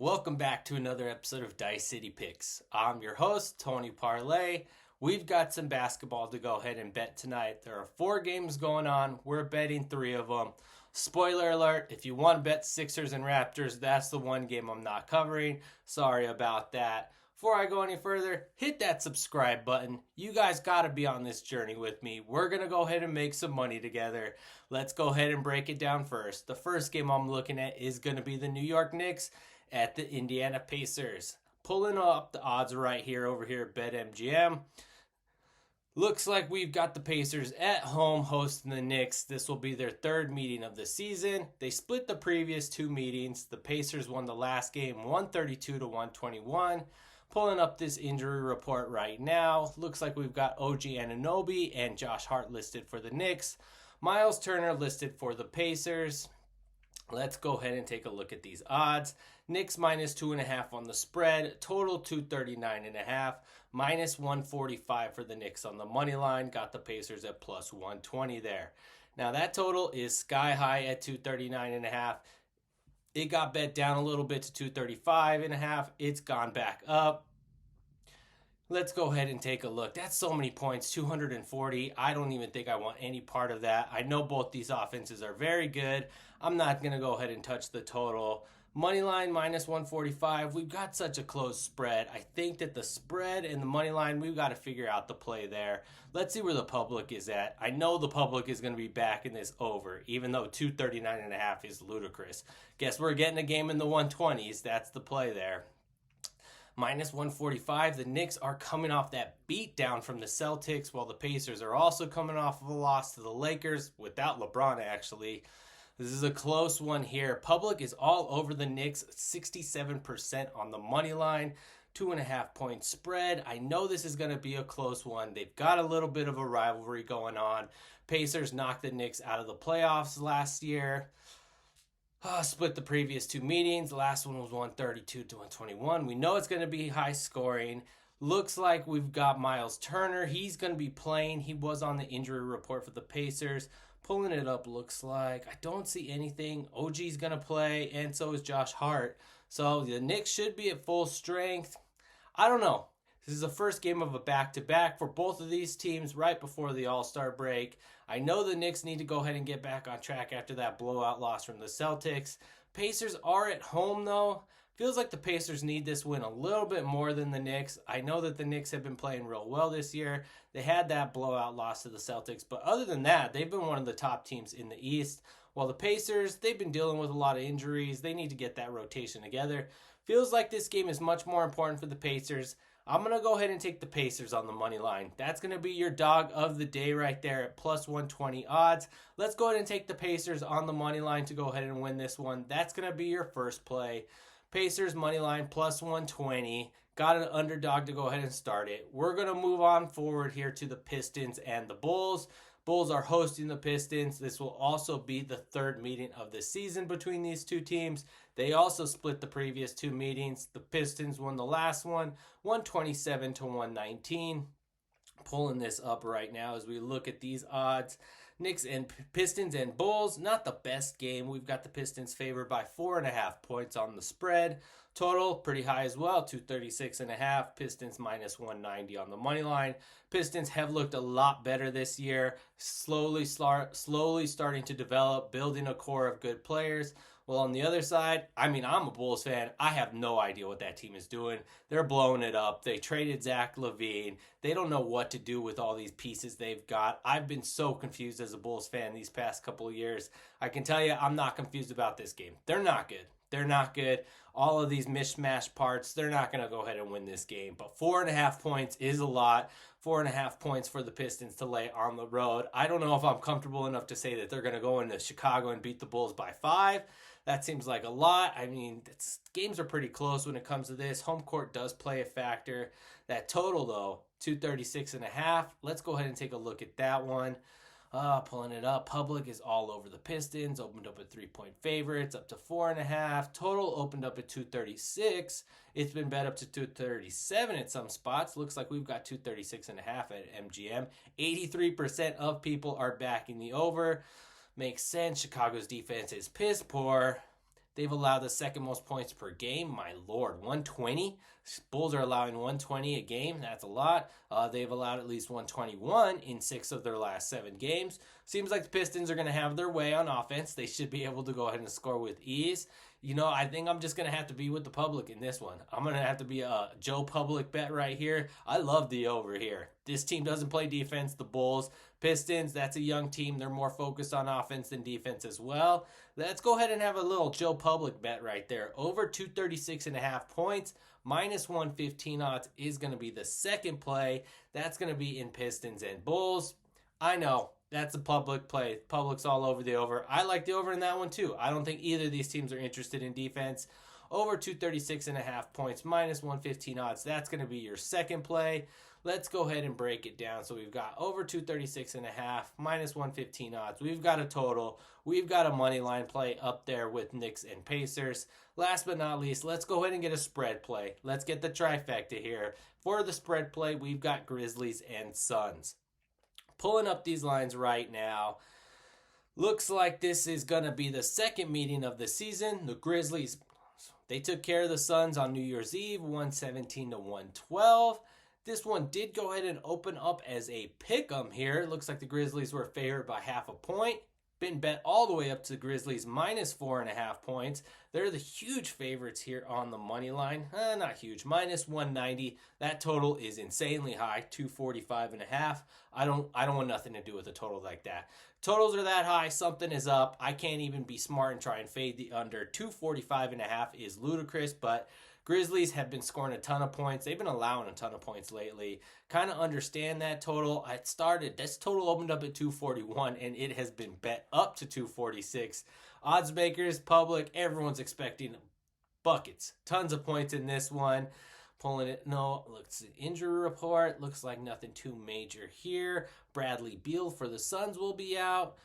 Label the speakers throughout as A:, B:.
A: Welcome back to another episode of Dice City Picks. I'm your host, Tony Parlay. We've got some basketball to go ahead and bet tonight. There are 4 games going on. We're betting 3 of them. Spoiler alert, if you want to bet Sixers and Raptors, that's the one game I'm not covering. Sorry about that. Before I go any further, hit that subscribe button. You guys got to be on this journey with me. We're going to go ahead and make some money together. Let's go ahead and break it down first. The first game I'm looking at is going to be the New York Knicks at the Indiana Pacers. Pulling up the odds right here over here at BetMGM. Looks like we've got the Pacers at home hosting the Knicks. This will be their 3rd meeting of the season. They split the previous 2 meetings. The Pacers won the last game 132-121. Pulling up this injury report right now. Looks like we've got OG Anunoby and Josh Hart listed for the Knicks. Miles Turner listed for the Pacers. Let's go ahead and take a look at these odds. Knicks minus 2.5 on the spread. Total 239.5. Minus 145 for the Knicks on the money line. Got the Pacers at plus 120 there. Now that total is sky high at 239.5. It got bet down a little bit to 235.5. It's gone back up. Let's go ahead and take a look. That's so many points, 240. I don't even think I want any part of that. I know both these offenses are very good. I'm not going to go ahead and touch the total. Money line minus 145. We've got such a close spread. I think that the spread and the money line, we've got to figure out the play there. Let's see where the public is at. I know the public is going to be backing this over, even though 239.5 is ludicrous. Guess we're getting a game in the 120s. That's the play there. Minus 145, the Knicks are coming off that beat down from the Celtics, while the Pacers are also coming off of a loss to the Lakers, without LeBron actually. This is a close one here. Public is all over the Knicks, 67% on the money line, 2.5 point spread. I know this is going to be a close one. They've got a little bit of a rivalry going on. Pacers knocked the Knicks out of the playoffs last year. Split the previous 2 meetings. The last one was 132-121. We know it's going to be high scoring. Looks like we've got Miles Turner. He's going to be playing. He was on the injury report for the Pacers. Pulling it up, looks like. I don't see anything. OG's going to play, and so is Josh Hart. So the Knicks should be at full strength. I don't know. This is the first game of a back-to-back for both of these teams right before the All-Star break. I know the Knicks need to go ahead and get back on track after that blowout loss from the Celtics. Pacers are at home, though. Feels like the Pacers need this win a little bit more than the Knicks. I know that the Knicks have been playing real well this year. They had that blowout loss to the Celtics, but other than that, they've been one of the top teams in the East. While the Pacers, they've been dealing with a lot of injuries. They need to get that rotation together. Feels like this game is much more important for the Pacers. I'm going to go ahead and take the Pacers on the money line. That's going to be your dog of the day right there at plus 120 odds. Let's go ahead and take the Pacers on the money line to go ahead and win this one. That's going to be your first play. Pacers money line plus 120. Got an underdog to go ahead and start it. We're going to move on forward here to the Pistons and the Bulls. Bulls are hosting the Pistons. This will also be the 3rd meeting of the season between these 2 teams. They also split the previous 2 meetings. The Pistons won the last one, 127-119. Pulling this up right now as we look at these odds. Knicks and Pistons and Bulls, not the best game. We've got the Pistons favored by 4.5 points on the spread. Total, pretty high as well, 236.5. Pistons minus 190 on the money line. Pistons have looked a lot better this year, slowly starting to develop, building a core of good players. Well, on the other side, I'm a Bulls fan. I have no idea what that team is doing. They're blowing it up. They traded Zach LaVine. They don't know what to do with all these pieces they've got. I've been so confused as a Bulls fan these past couple of years. I can tell you I'm not confused about this game. They're not good. They're not good. All of these mishmash parts, they're not going to go ahead and win this game. But 4.5 points is a lot. 4.5 points for the Pistons to lay on the road. I don't know if I'm comfortable enough to say that they're going to go into Chicago and beat the Bulls by 5. That seems like a lot. Games are pretty close when it comes to this. Home court does play a factor. That total, though, 236.5. Let's go ahead and take a look at that one. Pulling it up. Public is all over the Pistons. Opened up at 3-point favorites, up to 4.5. Total opened up at 236. It's been bet up to 237 at some spots. Looks like we've got 236.5 at MGM. 83% of people are backing the over. Makes sense. Chicago's defense is piss poor. They've allowed the second most points per game. My lord, 120. Bulls are allowing 120 a game. That's a lot. They've allowed at least 121 in 6 of their last 7 games. Seems like the Pistons are going to have their way on offense. They should be able to go ahead and score with ease. I think I'm just going to have to be with the public in this one. I'm going to have to be a Joe Public bet right here. I love the over here. This team doesn't play defense, the Bulls. Pistons, that's a young team. They're more focused on offense than defense as well. Let's go ahead and have a little Joe Public bet right there. Over 236.5 points, minus 115 odds is going to be the second play. That's going to be in Pistons and Bulls. I know. That's a public play. Public's all over the over. I like the over in that one too. I don't think either of these teams are interested in defense. Over 236.5 points, minus 115 odds. That's going to be your second play. Let's go ahead and break it down. So we've got over 236.5, minus 115 odds. We've got a total. We've got a money line play up there with Knicks and Pacers. Last but not least, let's go ahead and get a spread play. Let's get the trifecta here. For the spread play, we've got Grizzlies and Suns. Pulling up these lines right now. Looks like this is going to be the second meeting of the season. The Grizzlies, they took care of the Suns on New Year's Eve, 117 to 112. This one did go ahead and open up as a pick'em here. Looks like the Grizzlies were favored by half a point. Been bet all the way up to the Grizzlies minus 4.5 points. They're the huge favorites here on the money line. Not huge, minus 190. That total is insanely high, 245.5. I don't want nothing to do with a total like that. Totals are that high, something is up. I can't even be smart and try and fade the under. 245.5 is ludicrous, but Grizzlies have been scoring a ton of points. They've been allowing a ton of points lately. Kind of understand that total. This total opened up at 241, and it has been bet up to 246. Odds makers, public, everyone's expecting buckets. Tons of points in this one. Pulling it, no, looks at injury report. Looks like nothing too major here. Bradley Beal for the Suns will be out.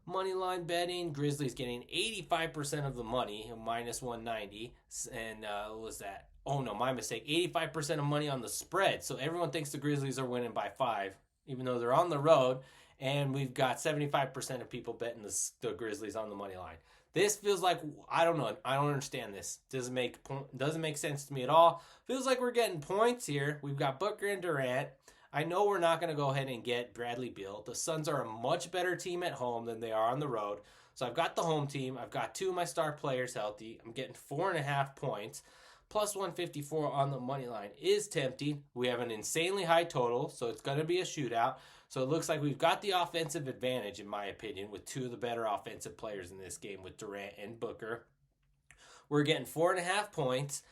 A: Moneyline betting, Grizzlies getting 85% of the money, minus 190. And what was that? Oh no, my mistake. 85% of money on the spread. So everyone thinks the Grizzlies are winning by 5, even though they're on the road. And we've got 75% of people betting the Grizzlies on the money line. This feels like, I don't know. I don't understand this. Doesn't make sense to me at all. Feels like we're getting points here. We've got Booker and Durant. I know we're not going to go ahead and get Bradley Beal. The Suns are a much better team at home than they are on the road. So I've got the home team. I've got 2 of my star players healthy. I'm getting 4.5 points. Plus 154 on the money line is tempting. We have an insanely high total, so it's going to be a shootout. So it looks like we've got the offensive advantage, in my opinion, with 2 of the better offensive players in this game with Durant and Booker. We're getting 4.5 points.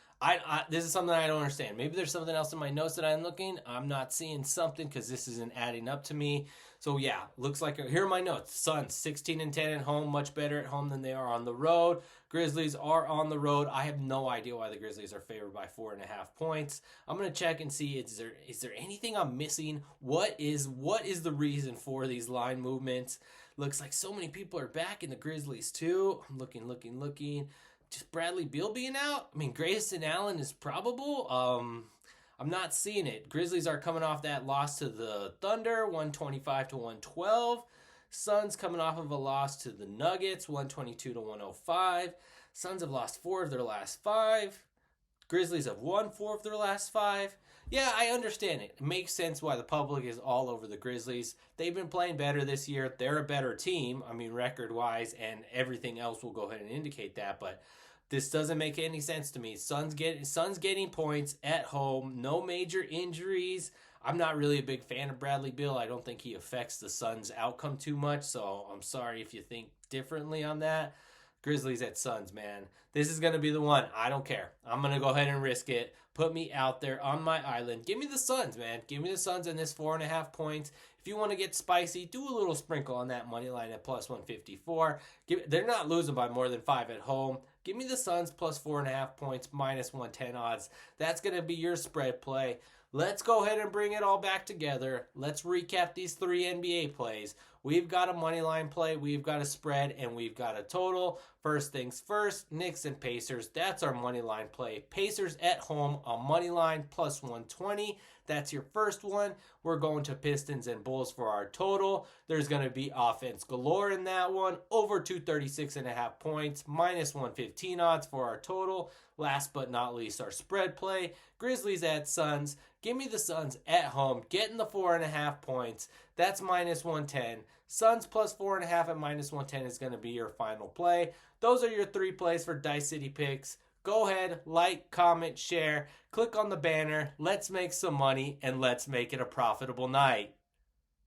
A: This is something I don't understand. Maybe there's something else in my notes that I'm looking. I'm not seeing something because this isn't adding up to me. So yeah, looks like here are my notes. Suns 16-10 at home, much better at home than they are on the road. Grizzlies are on the road. I have no idea why the Grizzlies are favored by 4.5 points. I'm gonna check and see is there anything I'm missing? What is the reason for these line movements? Looks like so many people are back in the Grizzlies too. I'm looking. Just Bradley Beal being out? I mean, Grayson Allen is probable. I'm not seeing it. Grizzlies are coming off that loss to the Thunder, 125 to 112. Suns coming off of a loss to the Nuggets, 122 to 105. Suns have lost 4 of their last 5. Grizzlies have won 4 of their last 5. Yeah, I understand it. It makes sense why the public is all over the Grizzlies. They've been playing better this year. They're a better team, I mean, record-wise, and everything else will go ahead and indicate that, but this doesn't make any sense to me. Suns getting points at home, no major injuries. I'm not really a big fan of Bradley Beal. I don't think he affects the Suns' outcome too much, so I'm sorry if you think differently on that. Grizzlies at Suns, man. This is going to be the one. I don't care. I'm going to go ahead and risk it. Put me out there on my island. Give me the Suns, man. Give me the Suns in this 4.5 points. If you want to get spicy, do a little sprinkle on that money line at plus 154. They're not losing by more than 5 at home. Give me the Suns plus 4.5 points, minus 110 odds. That's going to be your spread play. Let's go ahead and bring it all back together. Let's recap these 3 NBA plays. We've got a money line play, we've got a spread, and we've got a total. First things first, Knicks and Pacers. That's our money line play. Pacers at home, a money line plus 120. That's your first one. We're going to Pistons and Bulls for our total. There's going to be offense galore in that one. Over 236.5 points, minus 115 odds for our total. Last but not least, our spread play. Grizzlies at Suns. Give me the Suns at home, getting the 4.5 points. That's minus 110. Suns plus 4.5 at minus 110 is going to be your final play. Those are your 3 plays for Dice City Picks. Go ahead, like, comment, share, click on the banner. Let's make some money and let's make it a profitable night.